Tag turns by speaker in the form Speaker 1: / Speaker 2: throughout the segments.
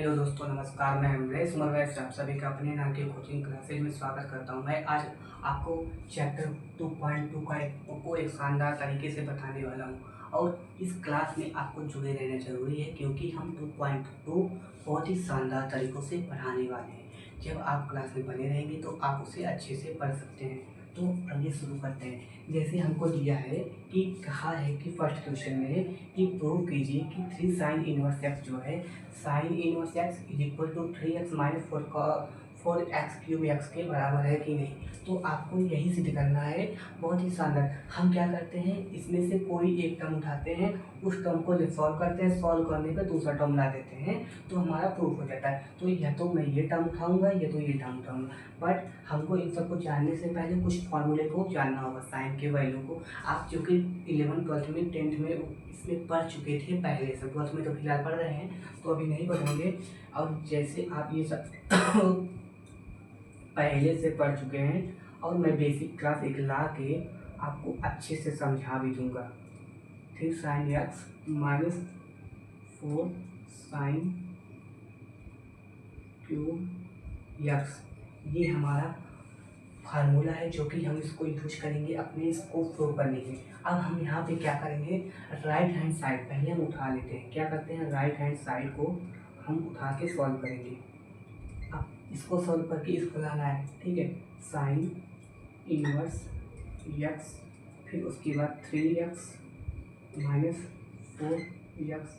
Speaker 1: Hello दोस्तों, नमस्कार। मैं अमरेश उमरवैस आप सभी का अपने नाम की कोचिंग क्लासेज में स्वागत करता हूं। मैं आज आपको चैप्टर 2.2 को एक शानदार तरीके से बताने वाला हूं और इस क्लास में आपको जुड़े रहना जरूरी है क्योंकि हम 2.2 बहुत ही शानदार तरीक़ों से पढ़ाने वाले हैं। जब आप क्लास में बने रहेंगे तो आप उसे अच्छे से पढ़ सकते हैं। तो आइए शुरू करते हैं। जैसे हमको दिया है कि कहा है कि फर्स्ट क्वेश्चन में कि प्रूव कीजिए कि 3 साइन इनवर्स एक्स जो है sine inverse x is equal to 3x minus 4x cube x के बराबर है कि नहीं। तो आपको यही सिद्ध करना है। बहुत ही शानदार। हम क्या करते हैं, इसमें से कोई एक टर्म उठाते हैं, उस टर्म को सॉल्व करते हैं, सॉल्व करने पर दूसरा टर्म ला देते हैं तो हमारा प्रूफ हो जाता है। तो या तो मैं ये टर्म उठाऊंगा या तो ये टर्म उठाऊंगा, बट हमको इन सबको जानने से पहले कुछ फॉर्मूले को जानना होगा, साइन के वैल्यू को। आप जो कि 11, 12 में, 10th में इसमें पढ़ चुके थे पहले से, 12th में तो फिलहाल पढ़ रहे हैं तो अभी नहीं पढ़ेंगे। और जैसे आप ये सब पहले से पढ़ चुके हैं और मैं बेसिक क्लास एक ला के आपको अच्छे से समझा भी दूंगा। 3 sine x minus 4 sine cube x, ये हमारा फार्मूला है जो कि हम इसको यूज करेंगे अपने इसको प्रूव करने के लिए। अब हम यहाँ पे क्या करेंगे, राइट हैंड साइड पहले हम उठा लेते हैं। क्या करते हैं, राइट हैंड साइड को हम उठा के सॉल्व करेंगे। अब इसको सॉल्व करके इसको लाना है, ठीक है। साइन इनवर्स एक्स, फिर उसके बाद 3x माइनस 4x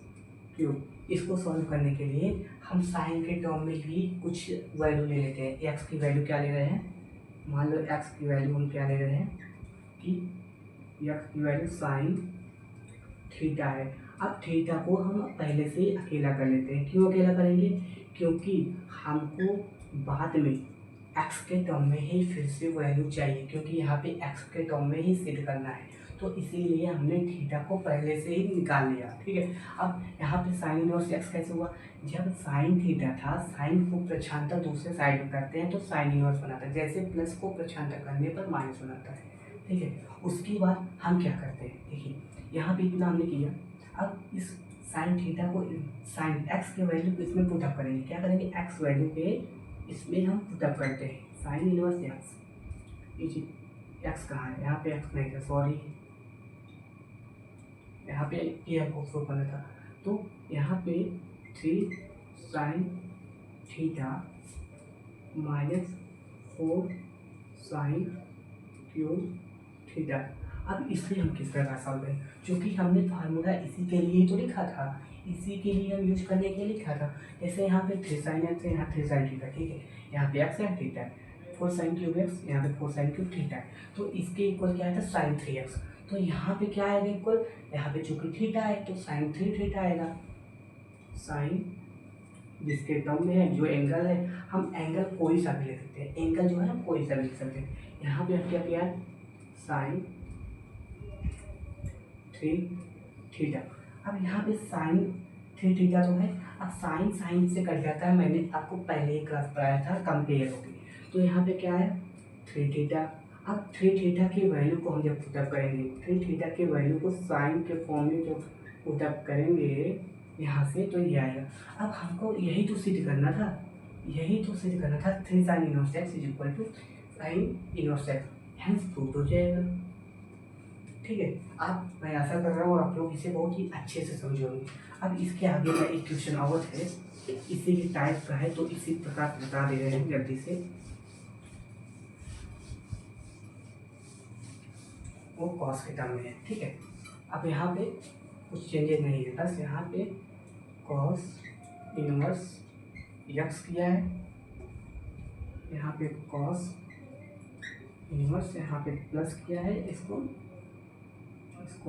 Speaker 1: क्यूब। इसको सॉल्व करने के लिए हम साइन के टर्म में ही कुछ वैल्यू ले लेते हैं। एक्स की वैल्यू क्या ले रहे हैं, मान लो एक्स की वैल्यू हम क्या ले रहे हैं कि एक्स की वैल्यू साइन थीटा है। अब थीटा को हम पहले से अकेला कर लेते हैं। क्यों अकेला करेंगे, क्योंकि हमको बाद में एक्स के टर्म में ही फिर से वैल्यू चाहिए, क्योंकि यहाँ पे एक्स के टर्म में ही सिद्ध करना है। तो इसीलिए हमने थीटा को पहले से ही निकाल लिया, ठीक है। अब यहाँ पे साइन इनवर्स एक्स कैसे हुआ, जब साइन थीटा था, साइन को प्रक्षांतर दूसरे साइड में करते हैं तो साइन इनवर्स बनाता है, जैसे प्लस को प्रक्षांतर करने पर माइनस बनाता है, ठीक है। उसके बाद हम क्या करते हैं, देखिए यहाँ पे इतना हमने किया। अब इस साइन थीटा को, साइन एक्स के वैल्यू को इसमें पुटअप करेंगे। क्या करेंगे, एक्स वैल्यू पे इसमें हम पुटअप करते हैं साइन इनवर्स एक्स। एक्स कहाँ है, यहाँ पे एक्स नहीं था, सॉरी, यहाँ पे ये हमको प्रूव करना था। तो यहाँ पे 3 sine theta minus 4 sine cube theta. अब इसलिए हम किस प्रकार सॉल्व करें, क्योंकि हमने फार्मूला इसी के लिए तो लिखा था, इसी के लिए हम यूज करने के लिए लिखा था। जैसे यहाँ पे 3 साइन एक्स है, यहाँ 3 साइन थीटा, ठीक है। यहाँ पे एक्स है, थीटा है, 4 साइन क्यूब एक्स, यहाँ पे 4 साइन क्यूब थीटा है। तो इसके इक्वल क्या है, साइन 3x। तो यहाँ पे क्या आएगा इक्वल, यहाँ पे चूंकि थीटा है तो साइन 3 थीटा आएगा। साइन जिसके टर्म में है, जो एंगल है, हम एंगल कोई सा भी ले सकते हैं, एंगल जो है हम कोई सा भी लिख सकते हैं। यहाँ पे क्या किया है, साइन 3 थीटा। अब यहाँ पे साइन 3 थीटा जो है, अब साइन साइन से कट जाता है, मैंने आपको पहले ही क्लास पढ़ाया था कंपेयर होगी। तो यहाँ पे क्या है, 3 थीटा। अब 3 थीटा की वैल्यू को हम जब पुटअप करेंगे, 3 थीटा की वैल्यू को साइन के फॉर्म में जब पुटअप करेंगे यहाँ से, तो ये आएगा। अब हमको यही तो सिद्ध करना था, 3 sine inverse x is equal to sine inverse x, hence prove हो जाएगा, ठीक है। अब मैं आशा कर रहा हूँ आप लोग इसे बहुत ही अच्छे से समझोगे। अब इसके आगे का एक क्वेश्चन और है, इसी के टाइप का है, तो इसी प्रकार बता दे रहे हैं जल्दी से। वो कॉस के टर्म में है, ठीक है। अब यहाँ पे कुछ चेंजेस नहीं है, बस यहाँ पे कॉस इनवर्स एक्स किया है, यहाँ पे कॉस इनवर्स, यहाँ पे प्लस किया है, इसको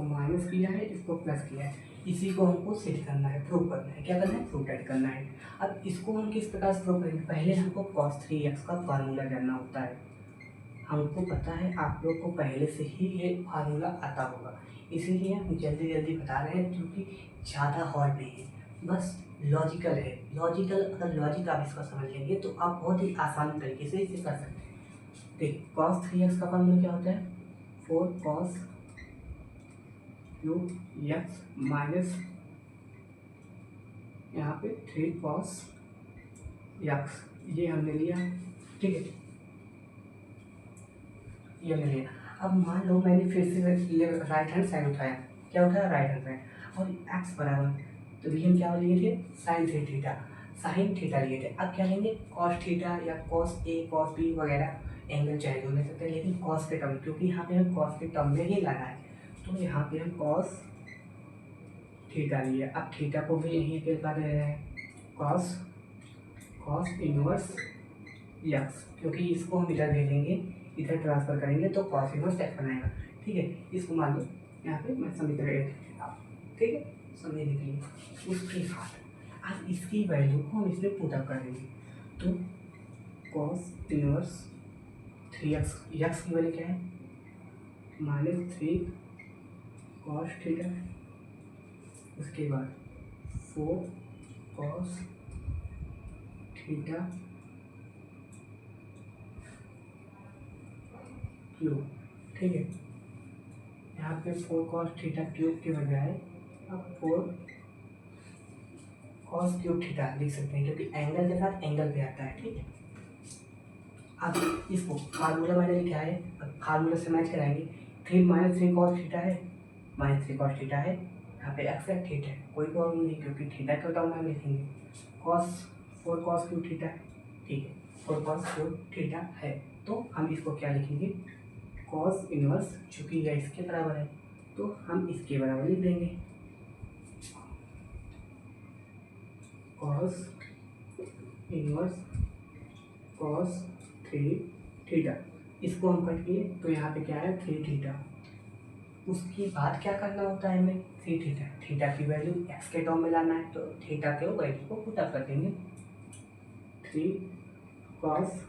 Speaker 1: माइनस किया है, इसको प्लस किया है। इसी को हमको सेट करना है, प्रूव करना है। क्या करना है, प्रूव करना है। अब इसको हम किस प्रकार से प्रूव करेंगे, पहले हमको cos 3x का फार्मूला जानना होता है। हमको पता है, आप लोग को पहले से ही ये फार्मूला आता होगा, इसीलिए हम जल्दी जल्दी बता रहे हैं, क्योंकि ज़्यादा हार्ड नहीं है, बस लॉजिकल है। अगर लॉजिक आप इसका समझ लेंगे तो आप बहुत ही आसान तरीके से इसे कर सकते हैं। देखिए cos 3x का फार्मूला क्या होता है, 4 cos क्यूब एक्स माइनस यहाँ पे 3 cos यक्स, ये हमने लिया, ठीक है, ये हमने लिया। अब मान लो मैंने फिर से राइट हैंड साइड उठाया, क्या उठाया, राइट हैंड साइड, और एक्स बराबर, तो भी हम क्या लिए थे, साइन से थीटा, साइन थीटा लिए थे। अब क्या लेंगे, कॉस थीटा या कॉस ए कॉस बी वगैरह एंगल चाहे जो ले सकते हैं, लेकिन कॉस के टर्म, क्योंकि यहाँ पे हम कॉस के टर्म में ही लाना है, तो यहाँ पे हम कॉस थीटा लिए। अब थीटा को भी यहीं पे लगा दे रहे हैं, कॉस कॉस इनवर्स यक्स, क्योंकि इसको हम इधर भेजेंगे, इधर ट्रांसफर करेंगे तो कॉस इनवर्स एक्स बनाएगा, ठीक है। इसको मान लो यहाँ पे मैं समीकरण, ठीक है, समझने के लिए। उसके बाद अब इसकी वैल्यू को हम इसमें पुट अप कर देंगे, तो कॉस इनवर्स 3x, यक्स की वैल्यू क्या है, -3 कॉस थीटा, उसके बाद 4 कॉस थीटा क्यूब, ठीक है। यहाँ पे 4 कॉस थीटा क्यूब के बजाय अब 4 कॉस क्यूब थीटा लिख सकते हैं, क्योंकि एंगल के साथ एंगल पे आता है, ठीक है। अब इसको फार्मूला मैंने लिखा है, अब फार्मूला से मैच कराएंगे, 3 -3 कॉस थीटा है, -3 कॉस थीटा है, यहाँ पे एक्स है, ठीक है, कोई प्रॉब्लम नहीं, क्योंकि थीटा के टर्म में हम लिखेंगे, कॉस 4 कॉस क्यूब थीटा है, ठीक है, 4 कॉस क्यूब थीटा है, तो हम इसको क्या लिखेंगे, कॉस इनवर्स, चूँकि यह इसके बराबर है तो हम इसके बराबर लिख देंगे, कॉस इनवर्स कॉस 3 थीटा, इसको हम कट किए तो यहाँ पे क्या है, 3 थीटा। उसके बाद क्या करना होता है हमें, 3 थीटा, थीटा की वैल्यू एक्स के टर्म में लाना है, तो थीटा के वैल्यू को पुट अप कर देंगे, 3 कॉस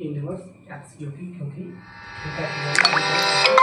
Speaker 1: इनवर्स एक्स, जो कि क्योंकि थीटा की वैल्यू